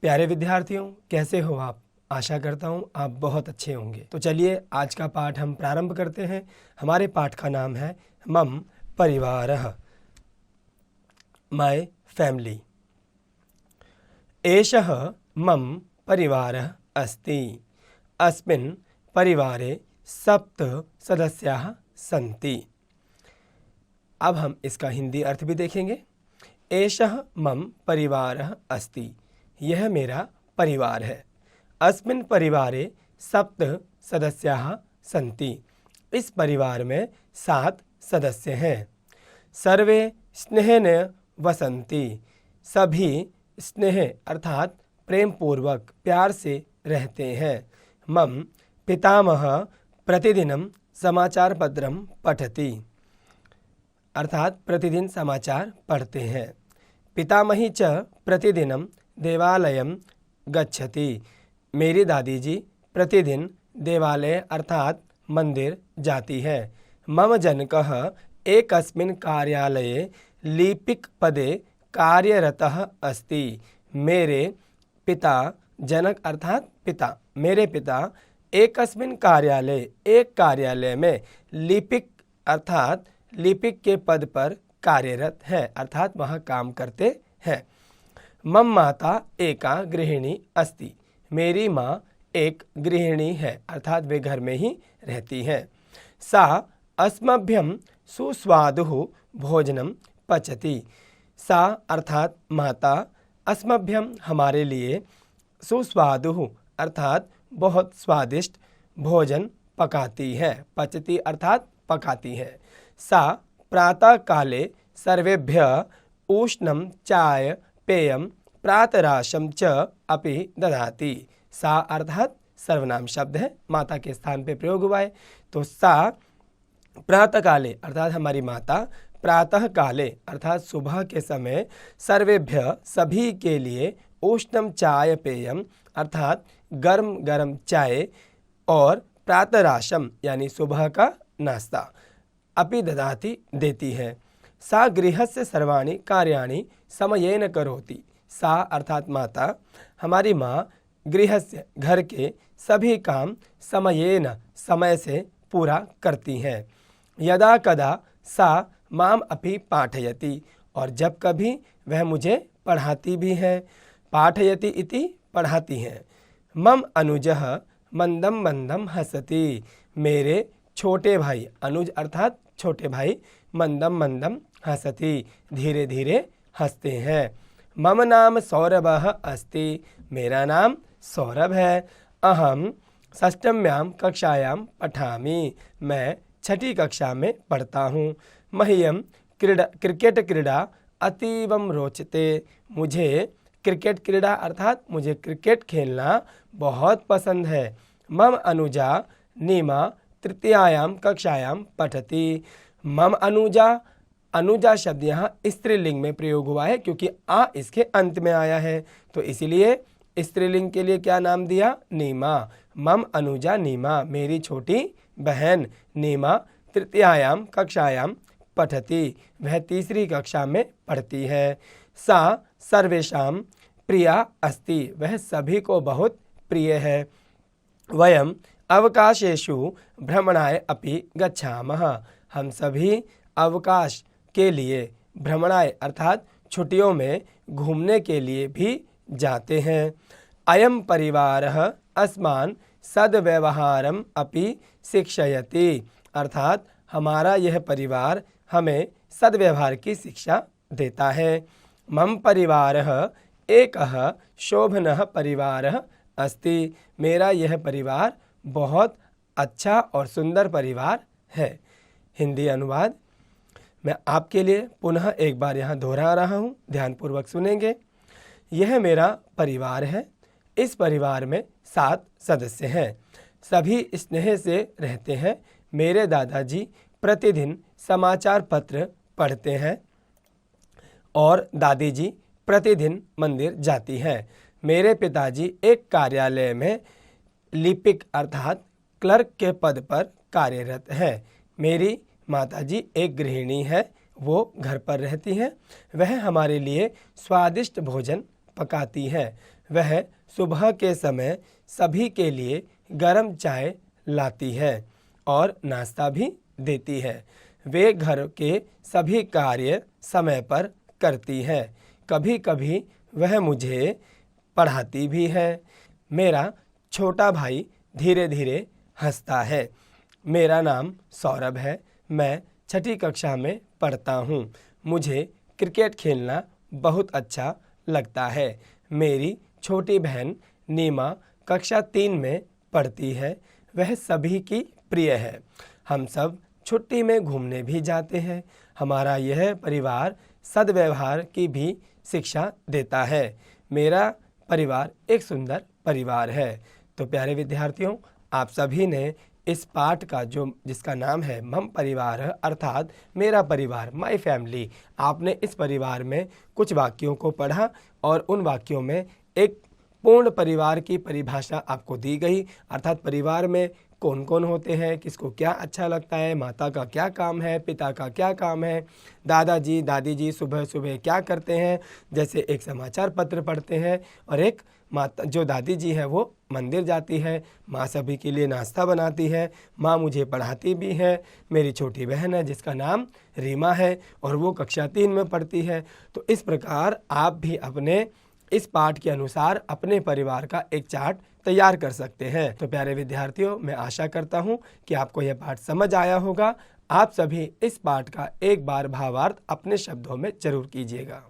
प्यारे विद्यार्थियों, कैसे हो आप? आशा करता हूँ आप बहुत अच्छे होंगे। तो चलिए आज का पाठ हम प्रारंभ करते हैं। हमारे पाठ का नाम है मम परिवारः, माय फैमिली। एषः मम परिवारः अस्ति। अस्मिन् परिवारे 7 सदस्याः सन्ति। अब हम इसका हिंदी अर्थ भी देखेंगे। एषः मम परिवारः अस्ति, यह मेरा परिवार है। अस्मिन् परिवारे 7 सदस्याः सन्ति, इस परिवार में 7 सदस्य हैं। सर्वे स्नेहेन वसन्ति, सभी स्नेह अर्थात प्रेम पूर्वक प्यार से रहते हैं। मम पितामहः प्रतिदिनं समाचार पत्रं पठति, अर्थात प्रतिदिन समाचार पढ़ते हैं। पितामही च प्रतिदिनं देवालयं गच्छति, मेरी दादी जी प्रतिदिन देवालय अर्थात मंदिर जाती है। मम जनकः एकस्मिन् कार्यालये लिपिक पदे कार्यरतः अस्ति, मेरे पिता जनक अर्थात पिता, मेरे पिता एकस्मिन् कार्यालय एक कार्यालय में लिपिक अर्थात लिपिक के पद पर कार्यरत है, अर्थात वहाँ काम करते हैं। मम माता एका गृहिणी अस्ति, मेरी माँ एक गृहिणी है, अर्थात वे घर में ही रहती हैं। सा अस्मभ्यं सुस्वादुः भोजनं पचति, सा अर्थात माता अस्मभ्यं हमारे लिए सुस्वादुः अर्थात बहुत स्वादिष्ट भोजन पकाती है, पचती अर्थात पकाती है। सा प्रातः काले सर्वेभ्यः उष्णं चाय पेयं प्रातराशं च अपि ददाति। सा अर्थात सर्वनाम शब्द है, माता के स्थान पे प्रयोग हुआ है। तो सा प्रातः काले अर्थात हमारी माता प्रातः काले अर्थात सुबह के समय सर्वेभ्य सभी के लिए उष्णम चाय पेयम अर्थात गर्म गर्म चाय और प्रातराशम यानी सुबह का नाश्ता अपि ददाति देती है। सा गृहस्य सर्वाणि कार्याणि समयेन करोति, सा अर्थात माता हमारी माँ गृहस्य घर के सभी काम समयेन समय से पूरा करती हैं। यदा कदा सा माम अपि पाठयति, और जब कभी वह मुझे पढ़ाती भी है। पाठयति इति पढ़ाती हैं। मम अनुजः मंदम मंदम हसति, मेरे छोटे भाई अनुज अर्थात छोटे भाई मंदम मंदम हसति धीरे धीरे हंसते हैं। मम नाम सौरभः अस्ति, मेरा नाम सौरभ है। अहम षष्ठम्यां कक्षायां पठामि, मैं 6ठी कक्षा में पढ़ता हूँ। मह्यं क्रिकेट क्रीडा अतीवं रोचते, मुझे क्रिकेट क्रीडा अर्थात मुझे क्रिकेट खेलना बहुत पसंद है। मम अनुजा नीमा तृतीयायां कक्षायां पठति, मम अनुजा, अनुजा शब्द यहाँ स्त्रीलिंग में प्रयोग हुआ है क्योंकि आ इसके अंत में आया है, तो इसीलिए स्त्रीलिंग के लिए क्या नाम दिया? नीमा। मम अनुजा नीमा, मेरी छोटी बहन नीमा तृतीयायां कक्षायां पठति, वह 3री कक्षा में पढ़ती है। सा सर्वेषां प्रिया अस्ति, वह सभी को बहुत प्रिय है। वयम अवकाशेषु भ्रमणाय अपि गच्छामः, हम सभी अवकाश के लिए भ्रमणाय अर्थात छुट्टियों में घूमने के लिए भी जाते हैं। अयम परिवारः अस्मान् सद्व्यवहारम् अपि शिक्षयति, अर्थात हमारा यह परिवार हमें सद्व्यवहार की शिक्षा देता है। मम परिवारः एकः शोभनः परिवारः अस्ति, मेरा यह परिवार बहुत अच्छा और सुंदर परिवार है। हिंदी अनुवाद मैं आपके लिए पुनः एक बार यहाँ दोहरा रहा हूँ, ध्यानपूर्वक सुनेंगे। यह मेरा परिवार है, इस परिवार में 7 सदस्य हैं, सभी स्नेह से रहते हैं। मेरे दादाजी प्रतिदिन समाचार पत्र पढ़ते हैं और दादी जी प्रतिदिन मंदिर जाती हैं। मेरे पिताजी एक कार्यालय में लिपिक अर्थात क्लर्क के पद पर कार्यरत हैं। मेरी माताजी एक गृहिणी है, वो घर पर रहती हैं। वह हमारे लिए स्वादिष्ट भोजन पकाती है। वह सुबह के समय सभी के लिए गर्म चाय लाती है और नाश्ता भी देती है। वे घर के सभी कार्य समय पर करती है। कभी कभी वह मुझे पढ़ाती भी है। मेरा छोटा भाई धीरे धीरे हंसता है। मेरा नाम सौरभ है। मैं 6ठी कक्षा में पढ़ता हूँ। मुझे क्रिकेट खेलना बहुत अच्छा लगता है। मेरी छोटी बहन नीमा कक्षा 3 में पढ़ती है। वह सभी की प्रिय है। हम सब छुट्टी में घूमने भी जाते हैं। हमारा यह परिवार सद्व्यवहार की भी शिक्षा देता है। मेरा परिवार एक सुंदर परिवार है। तो प्यारे विद्यार्थियों, आप सभी ने इस पाठ का जिसका नाम है मम परिवार अर्थात मेरा परिवार, माय फैमिली, आपने इस परिवार में कुछ वाक्यों को पढ़ा और उन वाक्यों में एक पूर्ण परिवार की परिभाषा आपको दी गई। अर्थात परिवार में कौन कौन होते हैं, किसको क्या अच्छा लगता है, माता का क्या काम है, पिता का क्या काम है, दादाजी दादी जी सुबह सुबह क्या करते हैं, जैसे एक समाचार पत्र पढ़ते हैं, और एक माता जो दादी जी है वो मंदिर जाती है, माँ सभी के लिए नाश्ता बनाती है, माँ मुझे पढ़ाती भी है। मेरी छोटी बहन है जिसका नाम रीमा है और वो कक्षा 3 में पढ़ती है। तो इस प्रकार आप भी अपने इस पाठ के अनुसार अपने परिवार का एक चार्ट तैयार कर सकते हैं। तो प्यारे विद्यार्थियों, मैं आशा करता हूँ कि आपको यह पाठ समझ आया होगा। आप सभी इस पाठ का एक बार भावार्थ अपने शब्दों में जरूर कीजिएगा।